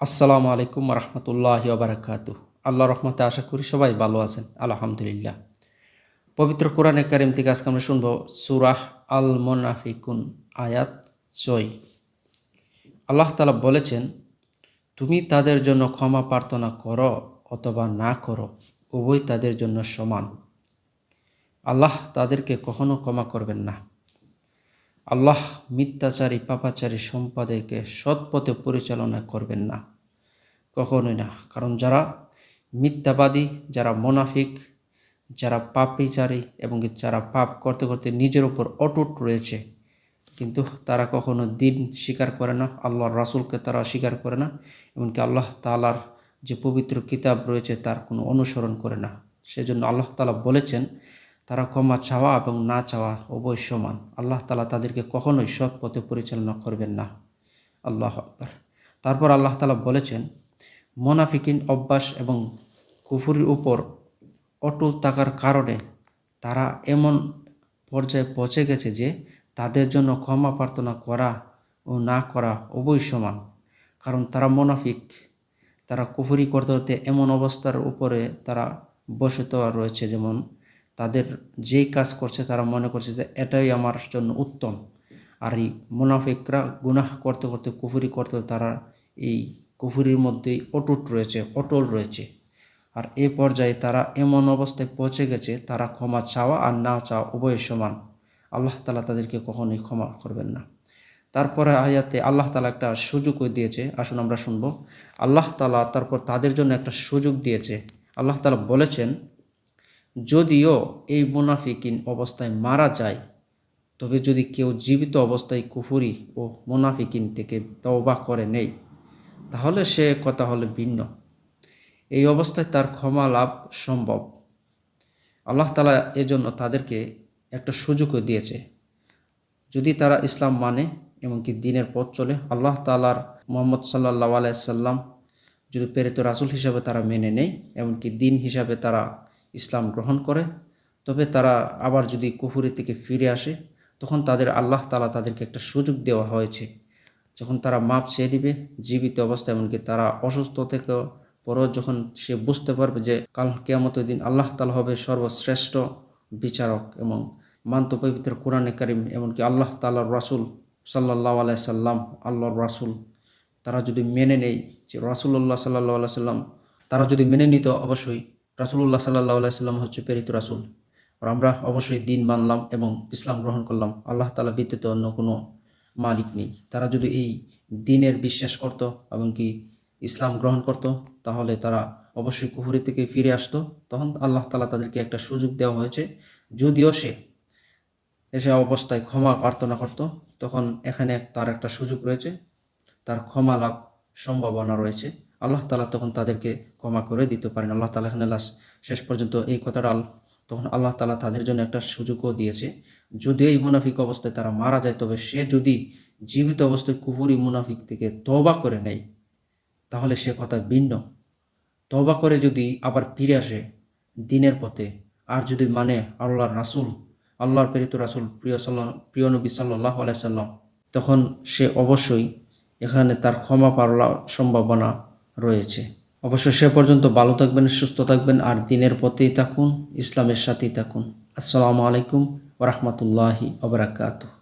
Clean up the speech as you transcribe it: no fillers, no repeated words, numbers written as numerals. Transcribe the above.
আসসালামু আলাইকুম রহমতুল্লাহি ওবারাকাতুহ। আল্লাহ রহমতে আশা করি সবাই ভালো আছেন, আলহামদুলিল্লাহ। পবিত্র কোরআনে কারিম থেকে আজকে আমরা শুনব সূরাহ আল মুনাফিকুন আয়াত 6। আল্লাহ তাআলা বলেছেন, তুমি তাদের জন্য ক্ষমা প্রার্থনা করো অথবা না করো, উভয় তাদের জন্য সমান। আল্লাহ তাদেরকে কখনো ক্ষমা করবেন না। আল্লাহ মিথ্যাচারী পাপাচারী সম্পাদকে সৎ পথে পরিচালনা করবেন না, কখনোই না। কারণ যারা মিথ্যাবাদী, যারা মুনাফিক, যারা পাপীচারী এবং যারা পাপ করতে করতে নিজের উপর অটুট রয়েছে, কিন্তু তারা কখনো দিন স্বীকার করে না, আল্লাহর রাসূলকে তারা স্বীকার করে না, এমনকি আল্লাহ তাআলার যে পবিত্র কিতাব রয়েছে তার কোনো অনুসরণ করে না। সেজন্য আল্লাহ তাআলা বলেছেন, তারা ক্ষমা চাওয়া এবং না চাওয়া উভয় সমান। আল্লাহ তাআলা তাদেরকে কখনোই সৎ পথে পরিচালনা করবেন না। আল্লাহু আকবার। তারপর আল্লাহ তাআলা বলেছেন, মুনাফিকিন অভ্যাস এবং কুফরির উপর অটল থাকার কারণে তারা এমন পর্যায়ে পৌঁছে গেছে যে তাদের জন্য ক্ষমা প্রার্থনা করা ও না করা উভয় সমান। কারণ তারা মুনাফিক, তারা কুফরি করতে করতে এমন অবস্থার উপরে তারা বসত রয়েছে, যেমন তাদের যেই কাজ করছে তারা মনে করছে যে এটাই আমার জন্য উত্তম। আর এই মুনাফিকরা গুনাহ করতে করতে, কুফরি করতে তারা এই কুফরির মধ্যেই অটল রয়েছে। আর এ পর্যায়ে তারা এমন অবস্থায় পৌঁছে গেছে, তারা ক্ষমা চাওয়া আর না চাওয়া উভয় সমান। আল্লাহ তাআলা তাদেরকে কখনোই ক্ষমা করবেন না। তারপরে আয়াতে আল্লাহ তাআলা একটা সুযোগও দিয়েছে, আসুন আমরা শুনব। আল্লাহ তাআলা তারপর তাদের জন্য একটা সুযোগ দিয়েছে। আল্লাহ তাআলা বলেছেন, যদিও এই মুনাফিকিন অবস্থায় মারা যায়, তবে যদি কেউ জীবিত অবস্থায় কুফরি ও মুনাফিকিন থেকে তওবা করে নেই, তাহলে সে কথা হলো ভিন্ন। এই অবস্থায় তার ক্ষমা লাভ সম্ভব। আল্লাহ তাআলা এজন্য তাদেরকে একটা সুযোগও দিয়েছে। যদি তারা ইসলাম মানে এমনকি দিনের পথ চলে, আল্লাহ তাআলার মুহাম্মদ সাল্লাল্লাহু আলাইহি সাল্লাম যদি প্রেরিত রাসূল হিসাবে তারা মেনে নেয়, এমনকি দিন হিসাবে তারা ইসলাম গ্রহণ করে, তবে তারা আবার যদি কুফরি থেকে ফিরে আসে, তখন আল্লাহ তাআলা তাদেরকে একটা সুযোগ দেওয়া হয়েছে। যখন তারা মাপ চেয়ে দিবে জীবিত অবস্থায়, এমনকি তারা অসুস্থ থেকে পরও যখন সে বুঝতে পারবে যে কাল কিয়ামতের দিন আল্লাহ তাআলা হবে সর্বশ্রেষ্ঠ বিচারক এবং মানত পবিত্র কোরআনে কারিম, এমনকি আল্লাহ তাআলার রাসূল সাল্লাল্লাহু আলাইহি সাল্লাম আল্লাহর রাসূল, তারা যদি মেনে নেয় যে রাসূলুল্লাহ সাল্লাল্লাহু আলাইহি সাল্লাম, তারা যদি মেনে নিত অবশ্যই রাসূলুল্লাহ সাল্লাল্লাহু আলাইহি সাল্লাম হচ্ছে প্রেরিত রাসূল, আর আমরা অবশ্যই দিন মানলাম এবং ইসলাম গ্রহণ করলাম, আল্লাহ তাআলা ব্যতীত অন্য কোনো মালিক নেই। তারা যদি এই দিনের বিশ্বাস করত এবং কি ইসলাম গ্রহণ করত, তাহলে তারা অবশ্যই কুফরি থেকে ফিরে আসতো। তখন আল্লাহ তাআলা তাদেরকে একটা সুযোগ দেওয়া হয়েছে, যদিও সে এসে অবস্থায় ক্ষমা প্রার্থনা করত, তখন এখানে তার একটা সুযোগ রয়েছে, তার ক্ষমা লাভ সম্ভাবনা রয়েছে। আল্লাহ তাআলা তখন তাদেরকে ক্ষমা করে দিতে পারেন। আল্লাহ তাআলা এখানে শেষ পর্যন্ত এই কথাটা তখন আল্লাহ তাআলা তাদের জন্য একটা সুযোগও দিয়েছে। যদি এই মুনাফিক অবস্থায় তারা মারা যায়, তবে সে যদি জীবিত অবস্থায় কুফরি মুনাফিক থেকে তওবা করে নেয়, তাহলে সে কথা ভিন্ন। তওবা করে যদি আবার ফিরে আসে দিনের পথে, আর যদি মানে আল্লাহর রাসূল, আল্লাহর প্রেরিত রাসূল প্রিয় নবী সাল্লাল্লাহু আলাইহি সাল্লাম, তখন সে অবশ্যই এখানে তার ক্ষমা পাওয়ার সম্ভাবনা রয়েছে। অবশ্যই সে পর্যন্ত ভালো থাকবেন, সুস্থ থাকবেন, আর দিনের পথেই থাকুন, ইসলামের সাথেই থাকুন। আসসালামু আলাইকুম ওয়া রাহমাতুল্লাহি ওয়া বারাকাতুহু।